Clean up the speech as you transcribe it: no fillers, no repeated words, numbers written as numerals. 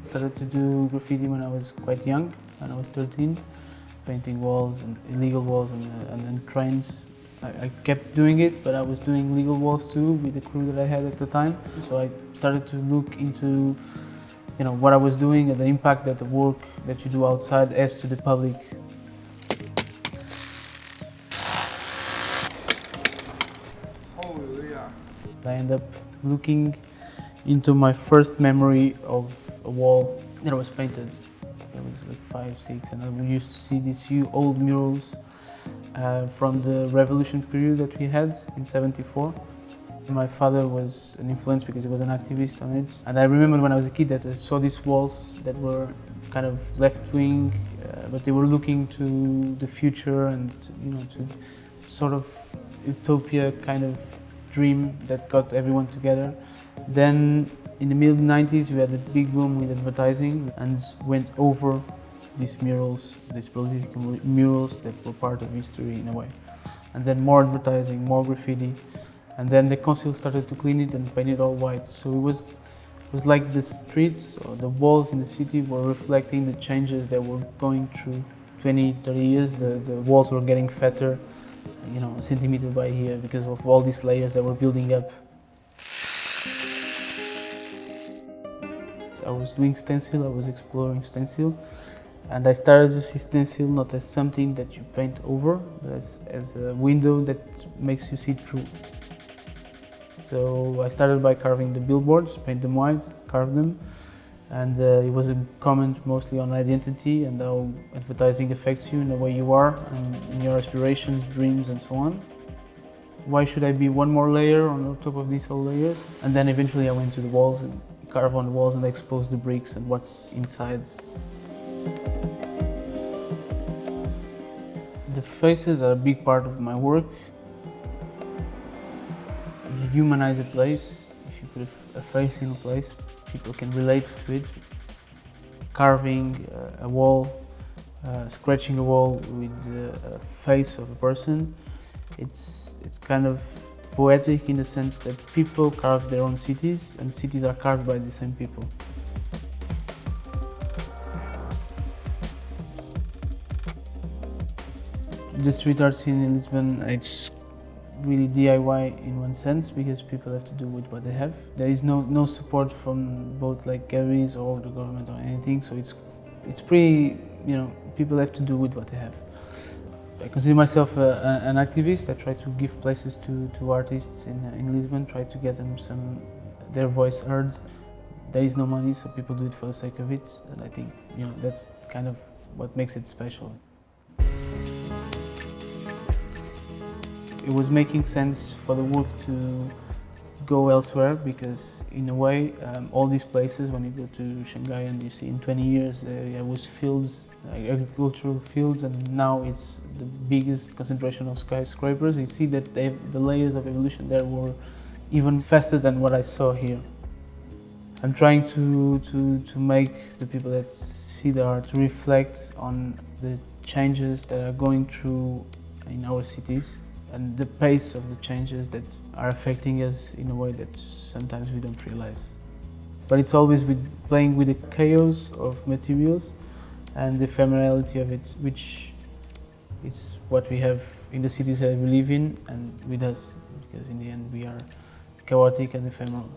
I started to do graffiti when I was quite young, when I was 13, painting walls and illegal walls and then trains. I kept doing it, but I was doing legal walls too with the crew that I had at the time. So I started to look into what I was doing and the impact that the work that you do outside has to the public. I ended up looking into my first memory of a wall that was painted. It was like 5, 6, and we used to see these old murals from the revolution period that we had in '74. My father was an influence because he was an activist on it. And I remember when I was a kid that I saw these walls that were kind of left-wing, but they were looking to the future and to sort of utopia kind of dream that got everyone together. Then in the mid-90s we had a big boom with advertising and went over these murals, these political murals that were part of history in a way. And then more advertising, more graffiti. And then the council started to clean it and paint it all white. So it was like the streets or the walls in the city were reflecting the changes that were going through 20, 30 years. The walls were getting fatter, centimeter by year because of all these layers that were building up. I was doing stencil, I was exploring stencil. And I started to see stencil not as something that you paint over, but as a window that makes you see through. So I started by carving the billboards, paint them white, carve them, and it was a comment mostly on identity and how advertising affects you in the way you are and in your aspirations, dreams and so on. Why should I be one more layer on top of these whole layers? And then eventually I went to the walls and carve on the walls and expose the bricks and what's inside. The faces are a big part of my work. You humanize a place. If you put a face in a place, people can relate to it. Carving a wall, scratching a wall with a face of a person, it's kind of poetic in the sense that people carve their own cities and cities are carved by the same people. The street art scene in Lisbon, it's really DIY in one sense because people have to do with what they have. There is no support from both like galleries or the government or anything, so it's pretty, people have to do with what they have. I consider myself an activist. I try to give places to artists in Lisbon, try to get them their voice heard. There is no money, so people do it for the sake of it, and I think that's kind of what makes it special. It was making sense for the work to go elsewhere because, in a way, all these places, when you go to Shanghai and you see in 20 years there was fields, agricultural fields, and now it's the biggest concentration of skyscrapers. You see that the layers of evolution there were even faster than what I saw here. I'm trying to make the people that see the art to reflect on the changes that are going through in our cities and the pace of the changes that are affecting us in a way that sometimes we don't realize. But it's always playing with the chaos of materials and the ephemerality of it, which is what we have in the cities that we live in and with us, because in the end we are chaotic and ephemeral.